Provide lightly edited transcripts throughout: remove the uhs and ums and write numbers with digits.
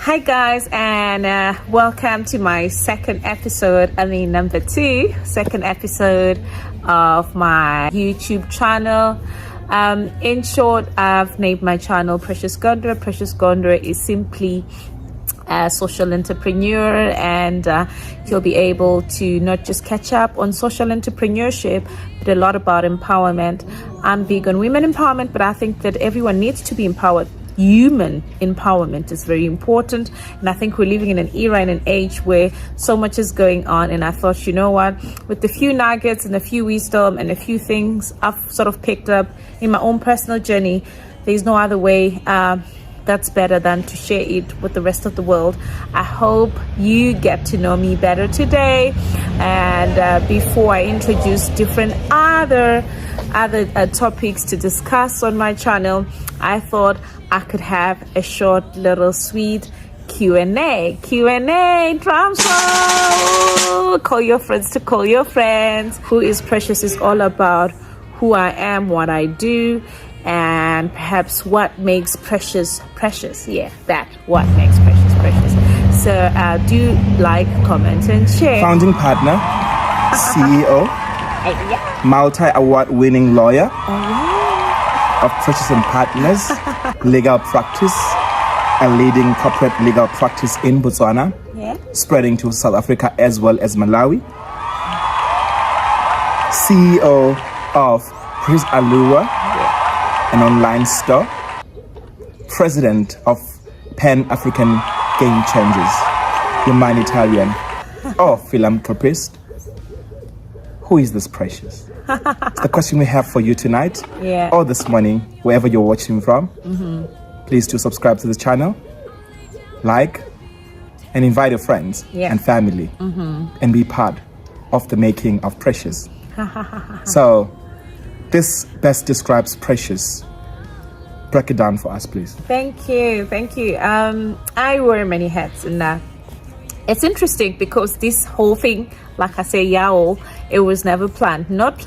Hi guys, and welcome to my second episode, second episode of my YouTube channel. In short, I've named my channel Precious Gondwe. Precious Gondwe is simply a social entrepreneur, and you'll be able to not just catch up on social entrepreneurship, but a lot about empowerment. I'm big on women empowerment, but I think that everyone needs to be empowered. Human empowerment is very important, and I think we're living in an era and an age where so much is going on. And I thought, you know what, with a few nuggets and a few wisdom and a few things I've sort of picked up in my own personal journey, there's no other way that's better than to share it with the rest of the world. I hope you get to know me better today. And before I introduce different other topics to discuss on my channel, I thought I could have a short little sweet Q&A, drum roll. Call your friends to call your friends. Who is Precious is all about who I am, what I do, and perhaps what makes Precious. Yeah, what makes Precious. So do like, comment, and share. Founding partner, CEO, multi-award-winning lawyer of Precious and Partners legal practice, and leading corporate legal practice in Botswana, spreading to South Africa as well as Malawi. CEO of Precious Alua, an online store. President of Pan-African Game Changers, humanitarian or philanthropist. Who is this Precious? It's the question we have for you tonight or this morning, wherever you're watching from. Please do subscribe to the channel, like, and invite your friends and family and be part of the making of Precious. So this best describes Precious. Break it down for us, please. Thank you. I wear many hats, and it's interesting because this whole thing, like I say, it was never planned, not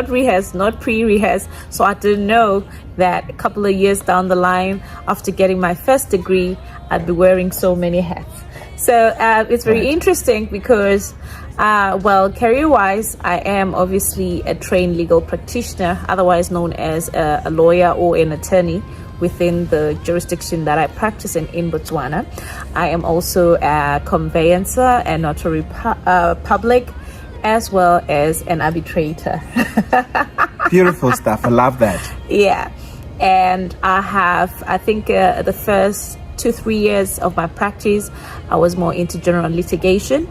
rehearsed, not pre-rehearsed. So I didn't know that a couple of years down the line, after getting my first degree, I'd be wearing so many hats. So it's very interesting because career-wise, I am obviously a trained legal practitioner, otherwise known as a lawyer or an attorney within the jurisdiction that I practice in Botswana. I am also a conveyancer and notary public, as well as an arbitrator. Beautiful stuff. I love that. Yeah. And I think the first 2-3 years of my practice, I was more into general litigation.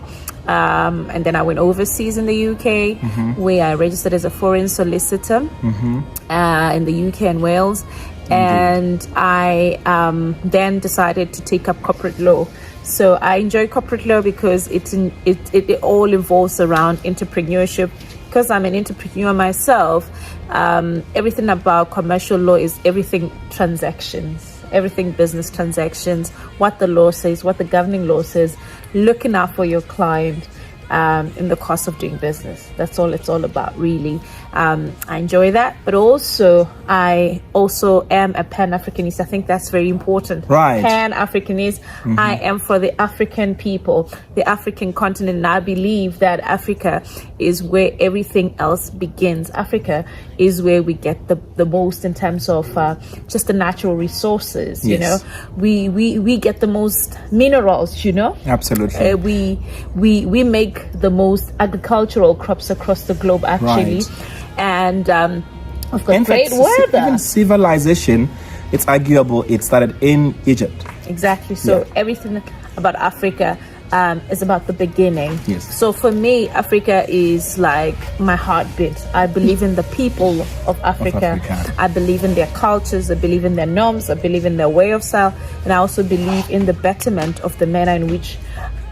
And then I went overseas in the UK, where I registered as a foreign solicitor in the UK and Wales. And I then decided to take up corporate law. So I enjoy corporate law because it all involves around entrepreneurship. Because I'm an entrepreneur myself, everything about commercial law is everything transactions, everything business transactions, what the law says, what the governing law says, looking out for your client in the course of doing business. That's all it's all about, really. I enjoy that, but I also am a Pan-Africanist. I think that's very important. Right. Pan-Africanist. I am for the African people, the African continent, and I believe that Africa is where everything else begins. Africa is where we get the most in terms of just the natural resources. You know, we get the most minerals. You know, absolutely. We make the most agricultural crops across the globe, actually. Right. And of course, great weather. Even civilization, it's arguable it started in Egypt. Exactly. So everything about Africa is about the beginning. Yes. So for me, Africa is like my heartbeat. I believe in the people of Africa. I believe in their cultures. I believe in their norms. I believe in their way of style. And I also believe in the betterment of the manner in which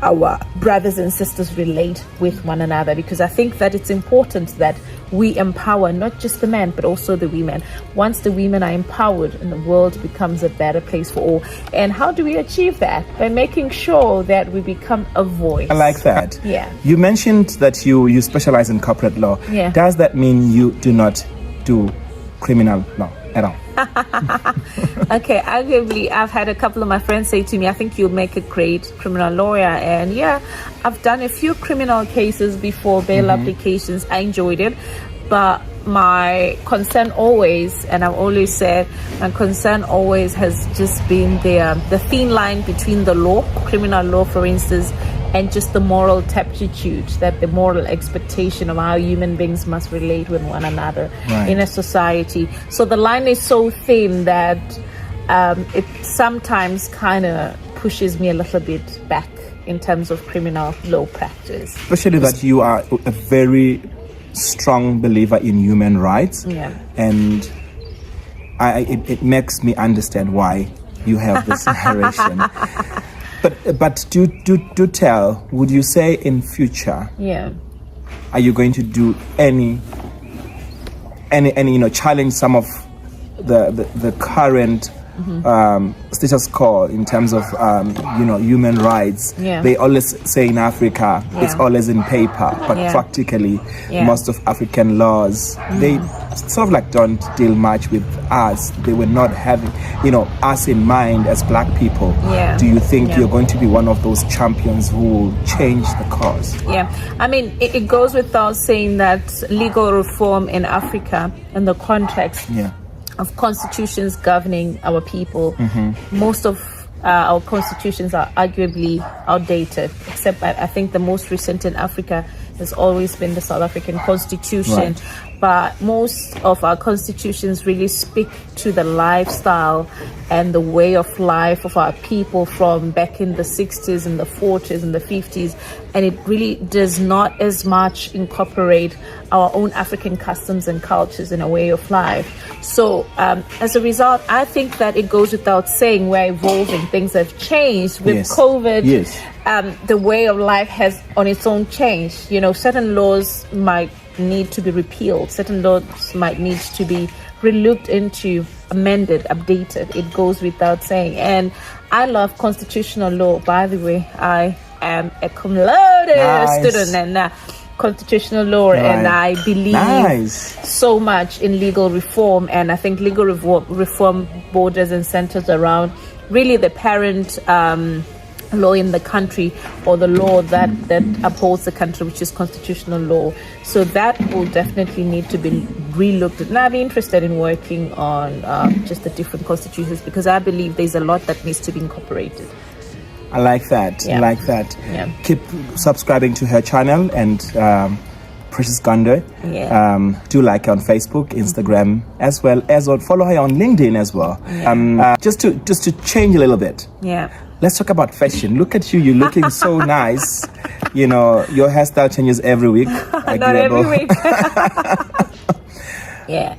our brothers and sisters relate with one another, because I think that it's important that we empower not just the men but also the women. Once the women are empowered, and the world becomes a better place for all. And how do we achieve that? By making sure that we become a voice. I like that. Yeah. You mentioned that you specialize in corporate law. Yeah. Does that mean you do not do criminal law at all? Okay, arguably, I've had a couple of my friends say to me, I think you'll make a great criminal lawyer. And yeah, I've done a few criminal cases before, bail applications. I enjoyed it. But my concern always, and I've always said, my concern always has just been the thin line between the law, criminal law, for instance, and just the moral turpitude, that the moral expectation of how human beings must relate with one another in a society. So the line is so thin that it sometimes kind of pushes me a little bit back in terms of criminal law practice. Especially that you are a very strong believer in human rights. Yeah. And it makes me understand why you have this narration. But do tell, would you say in future, are you going to do any challenge some of the current status quo in terms of human rights? They always say in Africa it's always in paper, but practically most of African laws they sort of like don't deal much with us. They were not having us in mind as black people. Do you think you're going to be one of those champions who will change the cause? I mean, it goes without saying that legal reform in Africa in the context of constitutions governing our people, most of our constitutions are arguably outdated, except I think the most recent in Africa has always been the South African Constitution. But most of our constitutions really speak to the lifestyle and the way of life of our people from back in the 60s and the 40s and the 50s. And it really does not as much incorporate our own African customs and cultures and a way of life. So as a result, I think that it goes without saying we're evolving. Things have changed with COVID. The way of life has on its own changed. Certain laws might need to be repealed. Certain laws might need to be relooked into, amended, updated. It goes without saying. And I love constitutional law. By the way, I am a cum laude student and constitutional law, and I believe so much in legal reform. And I think legal reform borders and centers around really the parent law in the country, or the law that upholds the country, which is constitutional law. So that will definitely need to be relooked at. And I'd be interested in working on just the different constitutions, because I believe there's a lot that needs to be incorporated. I like that. I like that. Keep subscribing to her channel and Precious Gondwe. Do like her on Facebook, Instagram, as well as follow her on LinkedIn as well. Just to change a little bit. Let's talk about fashion. Look at you. You're looking so nice. Your hairstyle changes every week. Not every week. I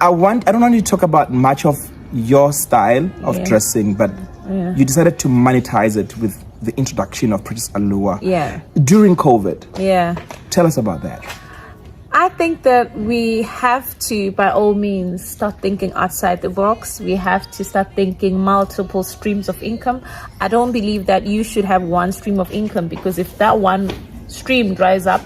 don't want you to talk about much of your style of dressing, but you decided to monetize it with the introduction of Precious Allure during COVID. Tell us about that. I think that we have to, by all means, start thinking outside the box. We have to start thinking multiple streams of income. I don't believe that you should have one stream of income, because if that one stream dries up,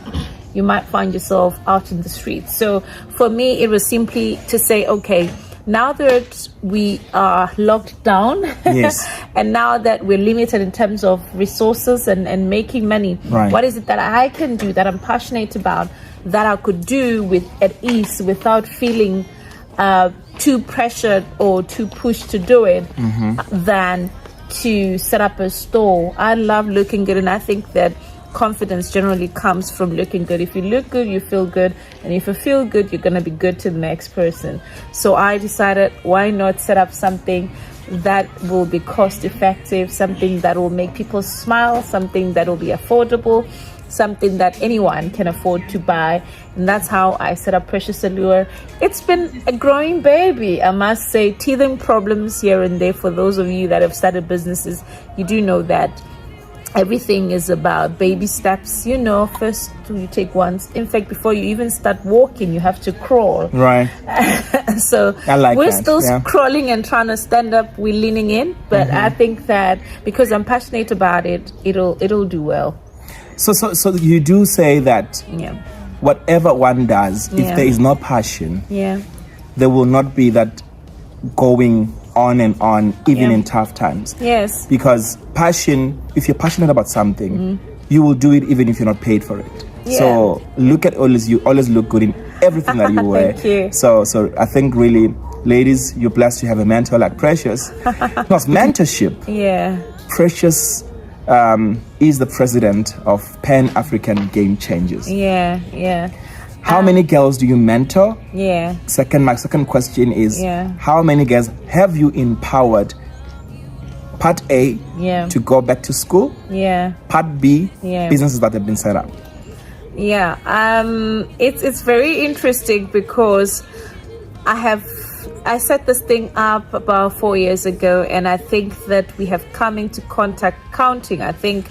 you might find yourself out in the streets. So for me, it was simply to say, okay, now that we are locked down and now that we're limited in terms of resources and making money, what is it that I can do, that I'm passionate about, that I could do with at ease without feeling too pressured or too pushed to do it, than to set up a store. I love looking good, and I think that confidence generally comes from looking good. If you look good, you feel good, and if you feel good, you're going to be good to the next person. So I decided, why not set up something that will be cost effective, something that will make people smile, something that will be affordable, something that anyone can afford to buy. And that's how I set up Precious Allure. It's been a growing baby, I must say. Teething problems here and there. For those of you that have started businesses, you do know that everything is about baby steps. First you take once. In fact, before you even start walking, you have to crawl. So we're still crawling and trying to stand up. We're leaning in, but I think that because I'm passionate about it, it'll do well. So you do say that whatever one does, if there is no passion, there will not be that going on and on, even Yeah. in tough times. Yes. Because passion, if you're passionate about something, you will do it even if you're not paid for it. Yeah. So look at you always look good in everything that you wear. Thank you. So I think really, ladies, you're blessed to have a mentor like Precious. Because mentorship, Yeah. Precious is the president of Pan-African Game Changers. Yeah. How many girls do you mentor? Yeah. My second question is, Yeah. how many girls have you empowered? Part A, Yeah. to go back to school. Yeah. Part B, Yeah. businesses that have been set up. Yeah. It's very interesting because I set this thing up about 4 years ago, and I think that we have come into contact counting. I think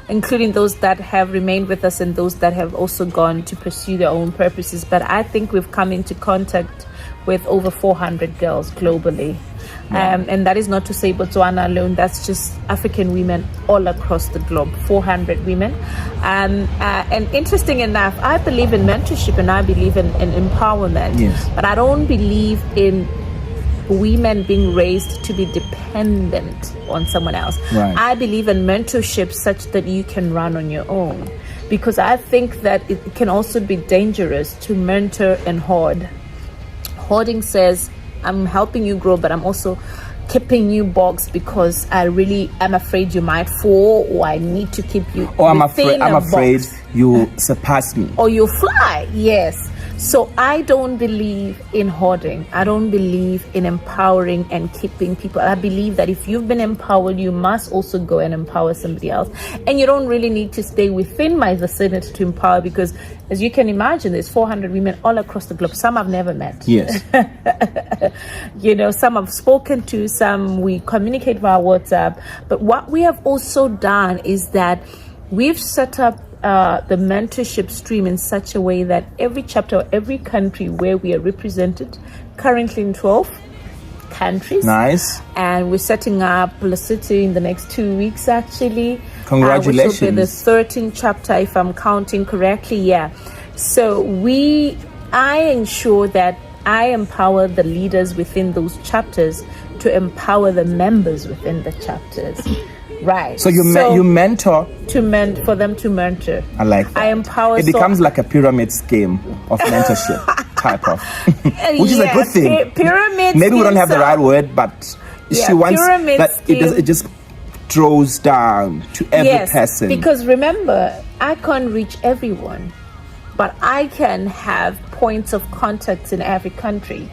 including those that have remained with us and those that have also gone to pursue their own purposes. But I think we've come into contact with over 400 girls globally. And that is not to say Botswana alone, that's just African women all across the globe, 400 women. And interesting enough, I believe in mentorship and I believe in empowerment. Yes. But I don't believe in women being raised to be dependent on someone else. Right. I believe in mentorship such that you can run on your own, because I think that it can also be dangerous to mentor and hoard. Hoarding says, I'm helping you grow, but I'm also keeping you boxed because I really am afraid you might fall, or I need to keep you. Or I'm within afraid box. you surpass me. Or you fly, yes. So I don't believe in hoarding. I don't believe in empowering and keeping people. I believe that if you've been empowered, you must also go and empower somebody else. And you don't really need to stay within my vicinity to empower, because as you can imagine, there's 400 women all across the globe. Some I've never met. Yes. Some I've spoken to, some we communicate via WhatsApp. But what we have also done is that we've set up the mentorship stream in such a way that every chapter or every country where we are represented, currently in 12 countries. Nice. And we're setting up Lesotho in the next 2 weeks, actually. Congratulations. Which will be the 13th chapter, if I'm counting correctly. Yeah. So I ensure that I empower the leaders within those chapters to empower the members within the chapters. Right. So you mentor for them to mentor. I like that. I empower. It becomes like a pyramid scheme of mentorship type of, which is a good thing. Pyramid. Maybe we don't have the right word, but she wants that it just draws down to every person. Because remember, I can't reach everyone, but I can have points of contact in every country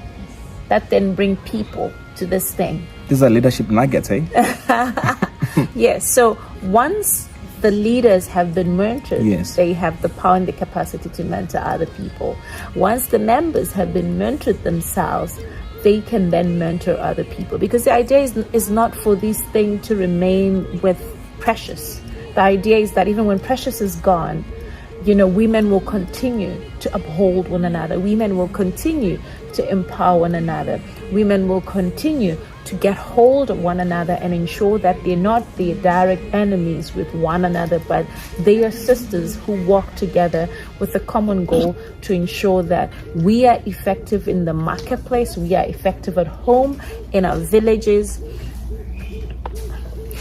that then bring people to this thing. These are leadership nuggets, eh? Yes. So once the leaders have been mentored, yes, they have the power and the capacity to mentor other people. Once the members have been mentored themselves, they can then mentor other people. Because the idea is not for this thing to remain with Precious. The idea is that even when Precious is gone, women will continue to uphold one another. Women will continue to empower one another. Women will continue to get hold of one another and ensure that they're not the direct enemies with one another, but they are sisters who work together with a common goal to ensure that we are effective in the marketplace, we are effective at home, in our villages.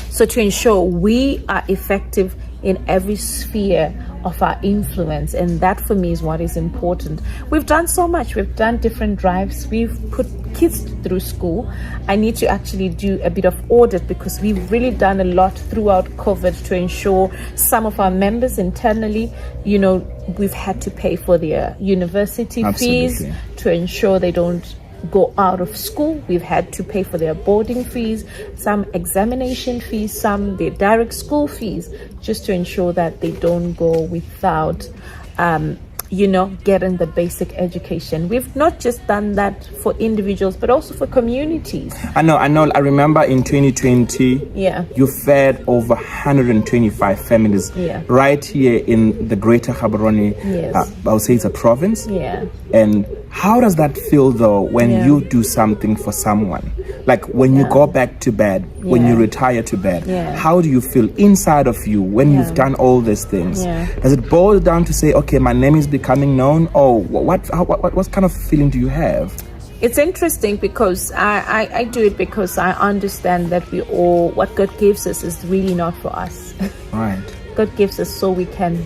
So to ensure we are effective in every sphere of our influence, and that for me is what is important. We've done so much. We've done different drives. We've put kids through school. I need to actually do a bit of audit because we've really done a lot throughout COVID to ensure some of our members internally, we've had to pay for their university fees to ensure they don't go out of school. We've had to pay for their boarding fees, some examination fees, some their direct school fees, just to ensure that they don't go without getting the basic education. We've not just done that for individuals, but also for communities. I know. I remember in 2020, you fed over 125 families right here in the Greater Gaborone. I would say it's a province. And how does that feel though when you do something for someone? Like when you go back to bed, when you retire to bed, how do you feel inside of you when you've done all these things? Does it boil down to say, okay, my name is becoming known, or what kind of feeling do you have? It's interesting because I do it because I understand that we all, what God gives us is really not for us. Right. God gives us so we can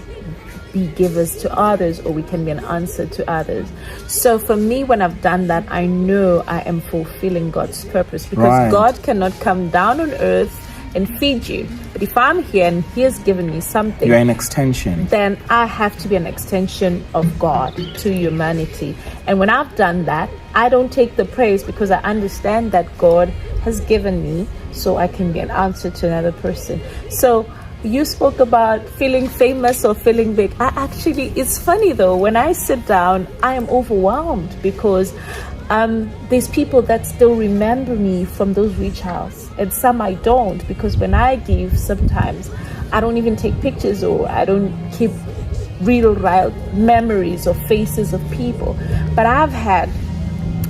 be givers to others, or we can be an answer to others. So for me, when I've done that, I know I am fulfilling God's purpose, because Right. God cannot come down on earth and feed you. But if I'm here and He has given me something, You're an extension. then I have to be an extension of God to humanity. And when I've done that, I don't take the praise, because I understand that God has given me so I can be an answer to another person. So you spoke about feeling famous or feeling big. It's funny though, when I sit down, I am overwhelmed, because there's people that still remember me from those reach outs, and some I don't, because when I give, sometimes I don't even take pictures, or I don't keep real memories or faces of people. But I've had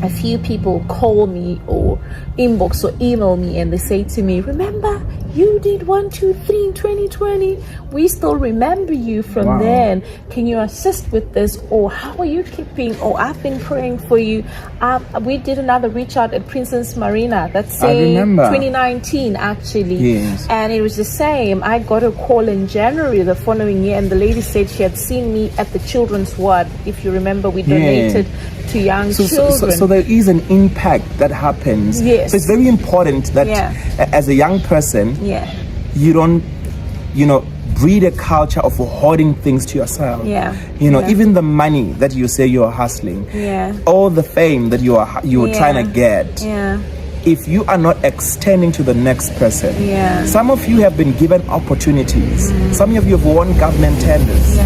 a few people call me or inbox or email me, and they say to me, remember you did 1, 2, 3 in 2020, we still remember you from Wow. then, can you assist with this, or how are you keeping, or I've been praying for you. We did another reach out at Princess Marina, that's I remember. 2019 actually. Yes. And it was the same. I got a call in January the following year, and the lady said she had seen me at the children's ward. If you remember, we donated to young children. So there is an impact that happens. Yes. So it's very important that as a young person, you don't, breed a culture of hoarding things to yourself. Even the money that you say you are hustling, all the fame that you are trying to get. If you are not extending to the next person, some of you have been given opportunities. Some of you have won government tenders.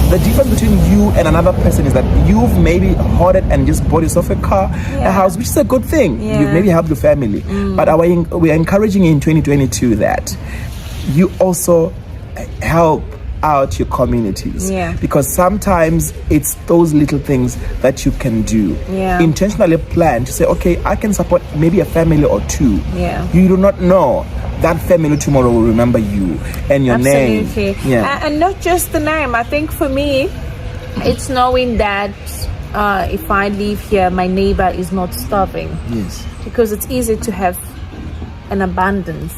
The difference between you and another person is that you've maybe hoarded and just bought yourself a car, a house, which is a good thing. You've maybe helped your family. But we are encouraging you in 2022 that you also help out your communities. Because sometimes it's those little things that you can do. Intentionally plan to say, okay, I can support maybe a family or two. You do not know. That family tomorrow will remember you and your name. And not just the name. I think for me, it's knowing that if I live here, my neighbor is not starving. Because it's easy to have an abundance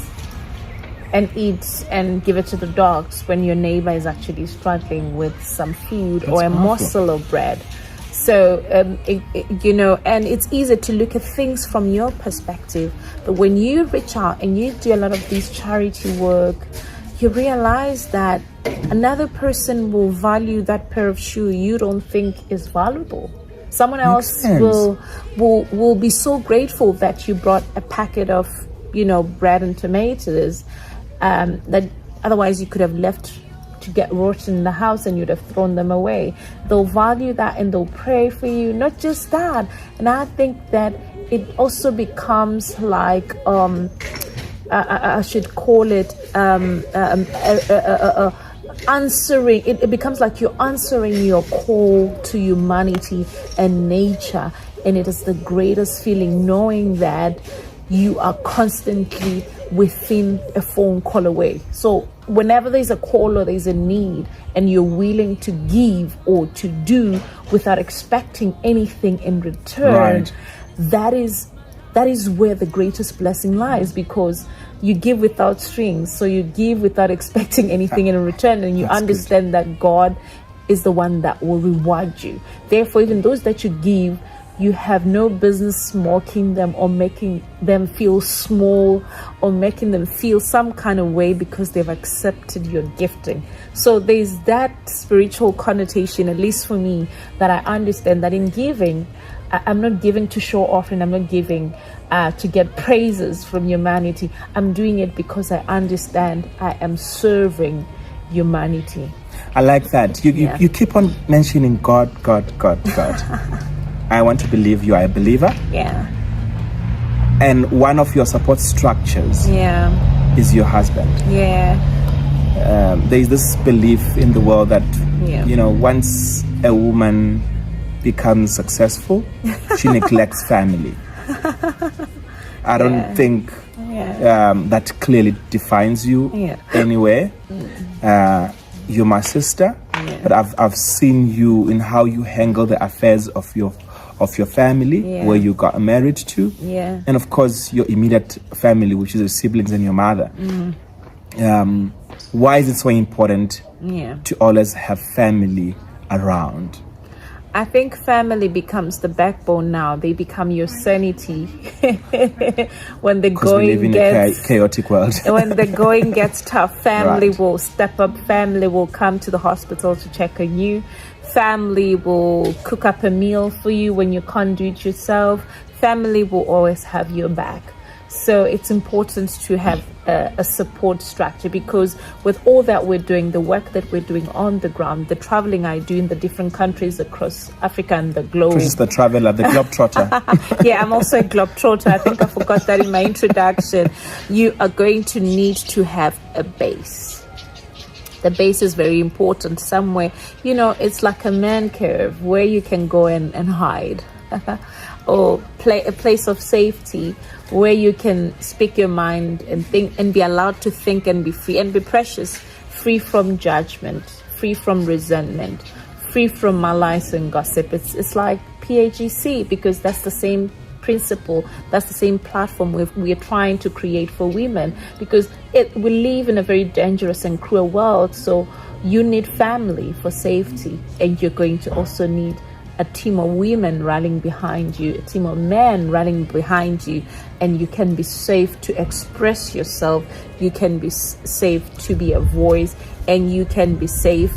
and eat and give it to the dogs when your neighbor is actually struggling with some food or a morsel of bread. So, and it's easy to look at things from your perspective. But when you reach out and you do a lot of these charity work, you realize that another person will value that pair of shoes you don't think is valuable. Someone else will be so grateful that you brought a packet of, bread and tomatoes that otherwise you could have left to get rotten in the house and you'd have thrown them away. They'll value that and they'll pray for you. Not just that. And I think that it also becomes like I should call it answering. It becomes like you're answering your call to humanity and nature, and it is the greatest feeling knowing that you are constantly within a phone call away. So whenever there's a call or there's a need and you're willing to give or to do without expecting anything in return, that is where the greatest blessing lies, because you give without strings. So you give without expecting anything in return, and you understand that God is the one that will reward you. Therefore, even those that you give, you have no business mocking them or making them feel small or making them feel some kind of way because they've accepted your gifting. So there's that spiritual connotation, at least for me, that I understand that in giving, I'm not giving to show off, and I'm not giving to get praises from humanity. I'm doing it because I understand I am serving humanity. I like that. You keep on mentioning God. I want to believe you are a believer. And one of your support structures is your husband. There is this belief in the world that once a woman becomes successful, she neglects family. I don't think that clearly defines you anywhere. You're my sister, but I've seen you in how you handle the affairs of of your family, where you got married to, and of course your immediate family, which is your siblings and your mother. Why is it so important to always have family around? I think family becomes the backbone now. They become your sanity when the going gets chaotic world. When the going gets tough, family will step up. Family will come to the hospital to check on you. Family will cook up a meal for you when you can't do it yourself. Family will always have your back. So it's important to have a support structure, because with all that we're doing, the work that we're doing on the ground, the traveling I do in the different countries across Africa and the globe. This is the traveler, the globetrotter. Yeah, I'm also a globetrotter. I think I forgot that in my introduction. You are going to need to have a base. The base is very important. Somewhere, it's like a man cave where you can go and hide. Or a place of safety where you can speak your mind and think and be allowed to think and be free and be precious, free from judgment, free from resentment, free from malice and gossip. It's like PAGC, because that's the same principle, that's the same platform we are trying to create for women, because we live in a very dangerous and cruel world. So you need family for safety, and you're going to also need a team of women rallying behind you, a team of men rallying behind you, and you can be safe to express yourself, you can be safe to be a voice, and you can be safe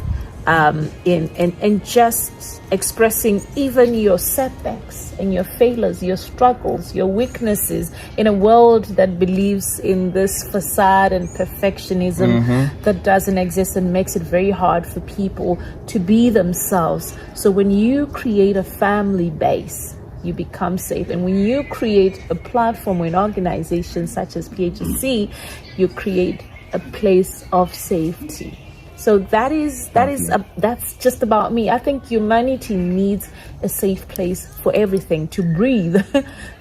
in just expressing even your setbacks and your failures, your struggles, your weaknesses, in a world that believes in this facade and perfectionism that doesn't exist and makes it very hard for people to be themselves. So when you create a family base, you become safe. And when you create a platform or an organization such as PHC, you create a place of safety. So that's just about me. I think humanity needs a safe place for everything to breathe.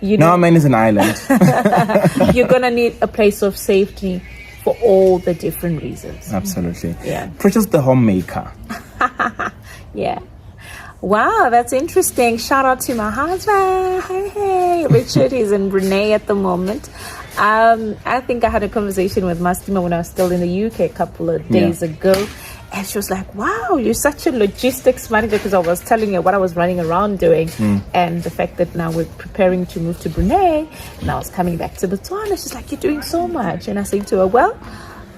No man is an island. You're gonna need a place of safety for all the different reasons. Absolutely. Yeah. Precious the homemaker. Yeah. Wow, that's interesting. Shout out to my husband. Hey. Richard is in Brunei at the moment. I think I had a conversation with Mastima when I was still in the UK a couple of days ago, and she was like, wow, you're such a logistics manager, because I was telling her what I was running around doing and the fact that now we're preparing to move to Brunei, and I was coming back to Botswana. She's like, you're doing so much. And I said to her, well,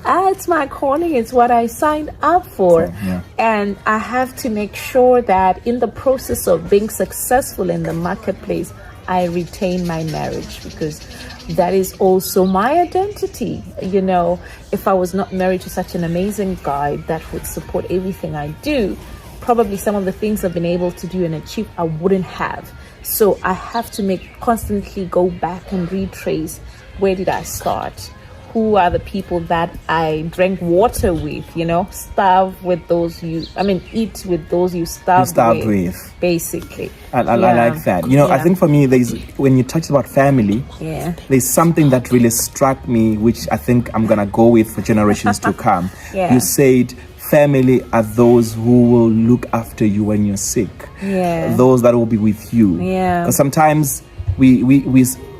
it's my calling, it's what I signed up for. And I have to make sure that in the process of being successful in the marketplace, I retain my marriage, because that is also my identity. If I was not married to such an amazing guy that would support everything I do, probably some of the things I've been able to do and achieve I wouldn't have. So I have to constantly go back and retrace, where did I start? Who are the people that I drank water with, starve with those eat with those you starved with. Basically. I like that. I think for me, when you talked about family, there's something that really struck me, which I think I'm going to go with for generations to come. You said family are those who will look after you when you're sick. Those that will be with you. Because sometimes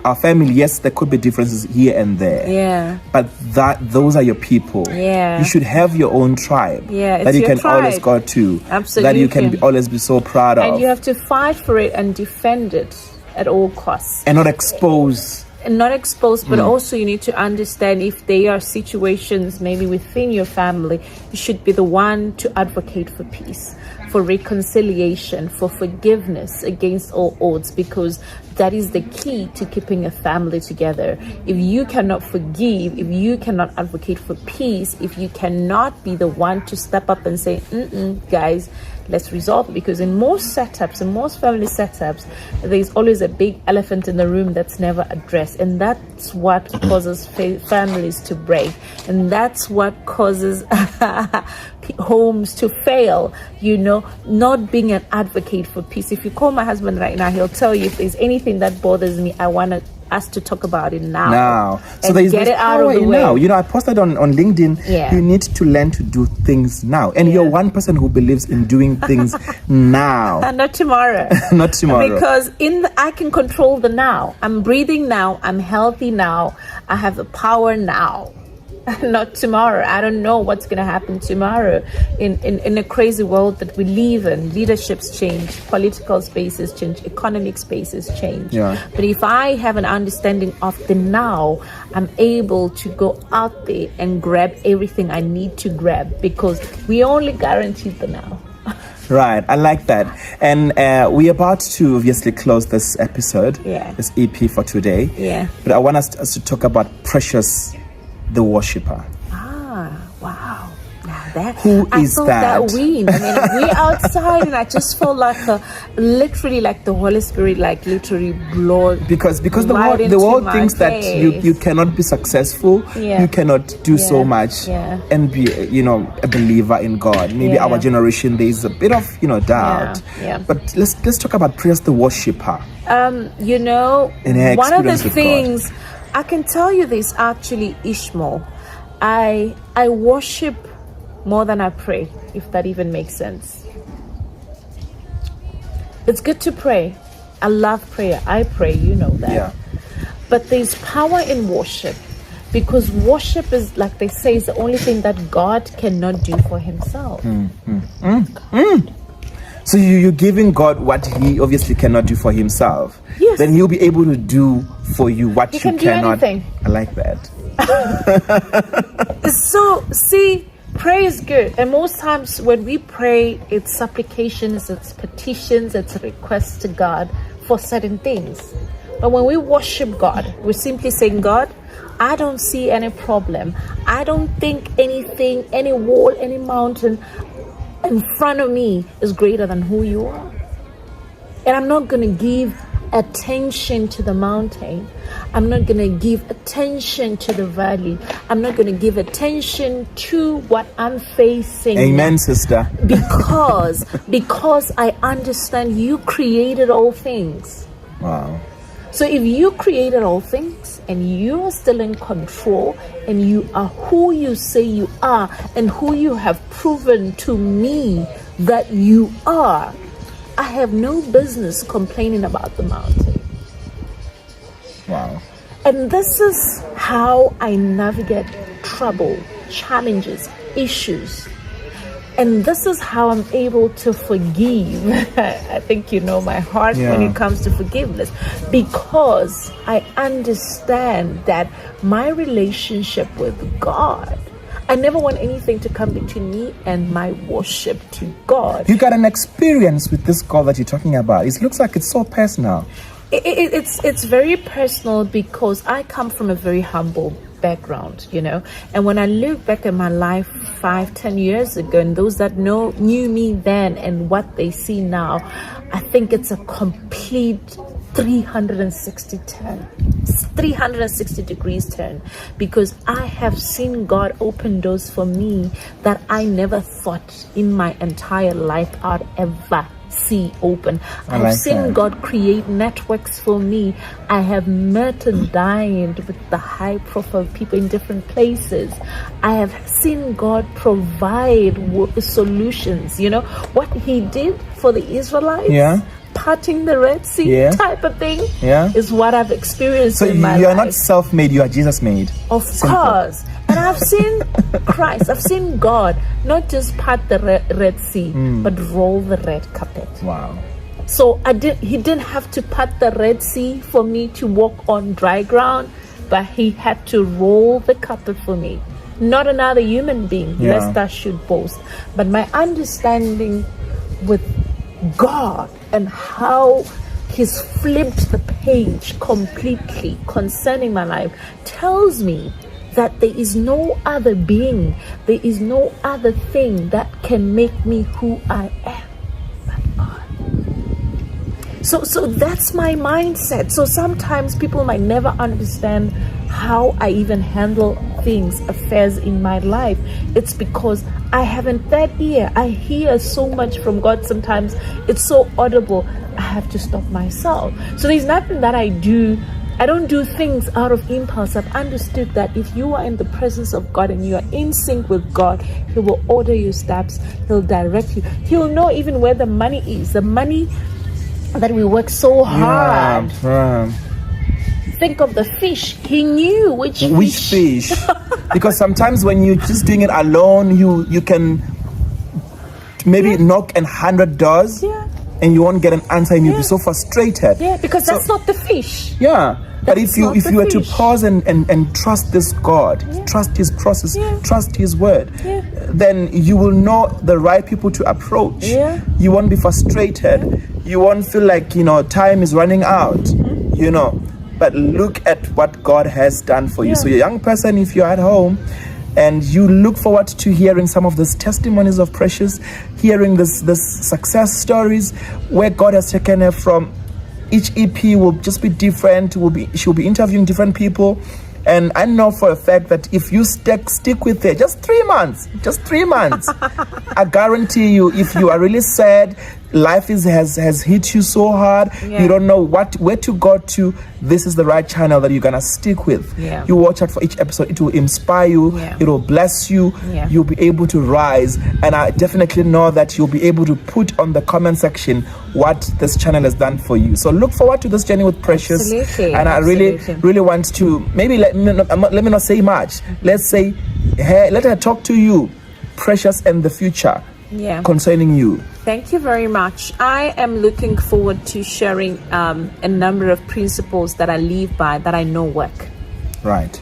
our family, yes, there could be differences here and there. But those are your people. You should have your own tribe that you can always go to. Absolutely. That you can always be so proud of. And you have to fight for it and defend it at all costs. And not expose. But also you need to understand, if there are situations maybe within your family, you should be the one to advocate for peace, for reconciliation, for forgiveness against all odds, because that is the key to keeping a family together. If you cannot forgive, if you cannot advocate for peace, if you cannot be the one to step up and say, guys, let's resolve it. Because in most setups, in most family setups, there's always a big elephant in the room that's never addressed, and that's what causes families to break, and that's what causes homes to fail. Not being an advocate for peace. If you call my husband right now, he'll tell you, if there's anything that bothers me, I want us to talk about it now. So and there's get it out power of the in way. now. You know, I posted on LinkedIn, Yeah. you need to learn to do things now. And you're one person who believes in doing things now. And not tomorrow. Not tomorrow. Because I can control the now. I'm breathing now. I'm healthy now. I have the power now. Not tomorrow. I don't know what's going to happen tomorrow in a crazy world that we live in. Leaderships change, political spaces change, economic spaces change. Yeah. But if I have an understanding of the now, I'm able to go out there and grab everything I need to grab, because we only guaranteed the now. Right, I like that. And we're about to obviously close this episode, this EP for today. Yeah. But I want us to talk about Precious the Worshipper. Wow. Now that Who is I thought that? We're outside, and I just felt like literally like the Holy Spirit literally blowed. Because the right world into thinks my that you cannot be successful, you cannot do so much and be a believer in God. Maybe our generation there is a bit of doubt. But let's talk about Precious the Worshipper. One of the with things I can tell you this, actually, Ishmael, I worship more than I pray, if that even makes sense. It's good to pray. I love prayer. I pray, you know that. Yeah. But there's power in worship, because worship is, like they say, is the only thing that God cannot do for himself. So you're giving God what he obviously cannot do for himself. Yes. Then he'll be able to do for you what He you can do cannot. anything. I like that. So, see, prayer is good. And most times when we pray, it's supplications, it's petitions, it's requests to God for certain things. But when we worship God, we're simply saying, God, I don't see any problem. I don't think anything, any wall, any mountain in front of me is greater than who you are. And I'm not going to give attention to the mountain. I'm not going to give attention to the valley. I'm not going to give attention to what I'm facing. Amen, sister. Because I understand you created all things. Wow. So if you created all things and you are still in control and you are who you say you are and who you have proven to me that you are, I have no business complaining about the mountain. Wow. And this is how I navigate trouble, challenges, issues. And this is how I'm able to forgive. I think you know my heart when it comes to forgiveness, because I understand that my relationship with God, I never want anything to come between me and my worship to God. You got an experience with this God that you're talking about. It looks like it's so personal. It's very personal, because I come from a very humble background, and when I look back at my life 5-10 years ago, and those that knew me then and what they see now, I think it's a complete 360 degrees turn, because I have seen God open doors for me that I never thought in my entire life I'd ever see open. I've seen God create networks for me. I have met and dined with the high profile people in different places. I have seen God provide solutions. What he did for the Israelites, parting the Red Sea type of thing, is what I've experienced in my life. So you're not self-made, you are Jesus-made. Of course. And I've seen Christ, I've seen God not just part the Red Sea, but roll the red carpet. Wow. So he didn't have to part the Red Sea for me to walk on dry ground, but he had to roll the carpet for me. Not another human being, lest I should boast. But my understanding with God and how he's flipped the page completely concerning my life tells me that there is no other being, there is no other thing that can make me who I am but God. So that's my mindset. So sometimes people might never understand how I even handle things, affairs in my life. It's because I haven't that ear. I hear so much from God sometimes. It's so audible. I have to stop myself. So there's nothing that I do. I don't do things out of impulse. I've understood that if you are in the presence of God and you are in sync with God, He will order your steps. He'll direct you. He'll know even where the money is. The money that we work so hard. Think of the fish. He knew which fish. Because sometimes when you're just doing it alone, you can maybe knock 100 doors. Yeah. And you won't get an answer, and you'll be so frustrated. Yeah, because that's not the fish. Yeah. But if you were to pause and trust this God, trust His process, trust His word, then you will know the right people to approach. Yeah. You won't be frustrated. You won't feel like, time is running out, But look at what God has done for you. So, a young person, if you're at home, and you look forward to hearing some of these testimonies of Precious, hearing this success stories where God has taken her from. Each EP will just be different. She'll be interviewing different people. And I know for a fact that if you stick with it, just 3 months, I guarantee you, if you are really sad, life has hit you so hard, you don't know where to go to, this is the right channel that you're gonna stick with. You watch out for each episode. It will inspire you, it will bless you, you'll be able to rise. And I definitely know that you'll be able to put on the comment section what this channel has done for you. So look forward to this journey with Precious. And I really want to, maybe let me not say much, let's say, hey, let her talk to you, Precious, and the future concerning you. Thank you very much. I am looking forward to sharing a number of principles that I live by, that I know work. Right.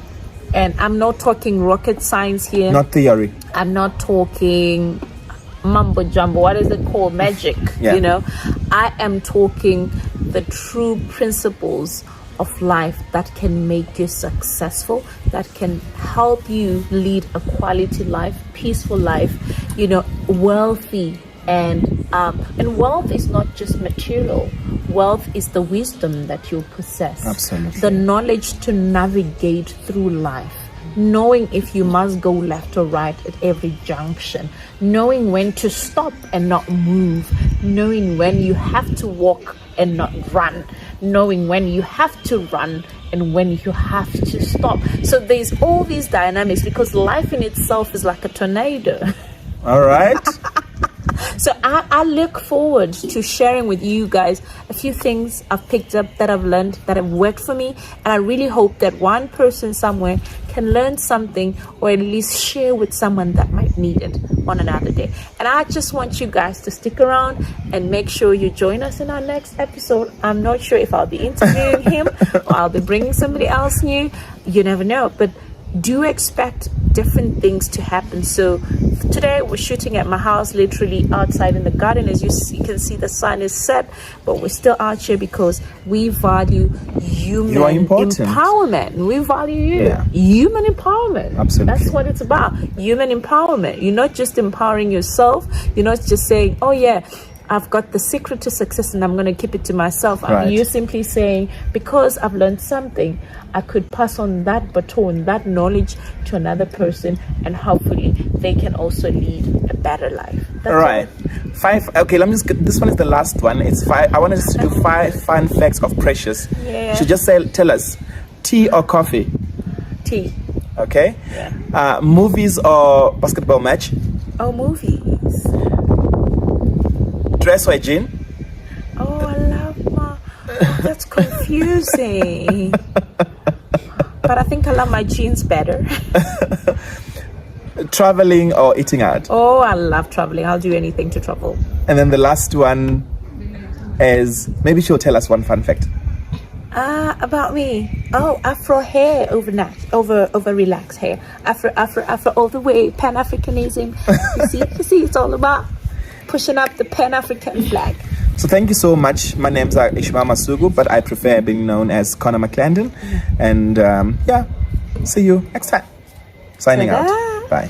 And I'm not talking rocket science here. Not theory. I'm not talking mumbo jumbo. What is it called? Magic. I am talking the true principles of life that can make you successful, that can help you lead a quality life, peaceful life, wealthy. And wealth is not just material. Wealth is the wisdom that you possess. Absolutely. The knowledge to navigate through life. Knowing if you must go left or right at every junction. Knowing when to stop and not move. Knowing when you have to walk and not run. Knowing when you have to run and when you have to stop. So there's all these dynamics, because life in itself is like a tornado. All right. So I look forward to sharing with you guys a few things I've picked up, that I've learned, that have worked for me. And I really hope that one person somewhere can learn something, or at least share with someone that might need it on another day. And I just want you guys to stick around and make sure you join us in our next episode. I'm not sure if I'll be interviewing him or I'll be bringing somebody else new. You never know. But do expect different things to happen. So today we're shooting at my house, literally outside in the garden. As you can see, the sun is set, but we're still out here because we value human empowerment. We value human empowerment. Absolutely. That's what it's about. Human empowerment. You're not just empowering yourself. You're not just saying, oh yeah, I've got the secret to success and I'm going to keep it to myself. Right. You're simply saying, because I've learned something, I could pass on that baton, that knowledge to another person, and hopefully they can also lead a better life. That's all right. 5. Okay, let me just get, this one is the last one. It's 5. I want us to do 5 fun facts of Precious. Yeah. So just tell us, tea or coffee? Tea. Okay. Yeah. Movies or basketball match? Oh, movies. Dress or jean? Oh, I love my... Oh, that's confusing. But I think I love my jeans better. Traveling or eating out? Oh, I love traveling. I'll do anything to travel. And then the last one is, maybe she'll tell us one fun fact. About me. Oh, Afro hair over relaxed hair. Afro all the way. Pan-Africanism. You see, it's all about pushing up the Pan-African flag. So thank you so much. My name's Ishmael Masugu, but I prefer being known as Connor McClendon. And see you next time. Signing out. Bye.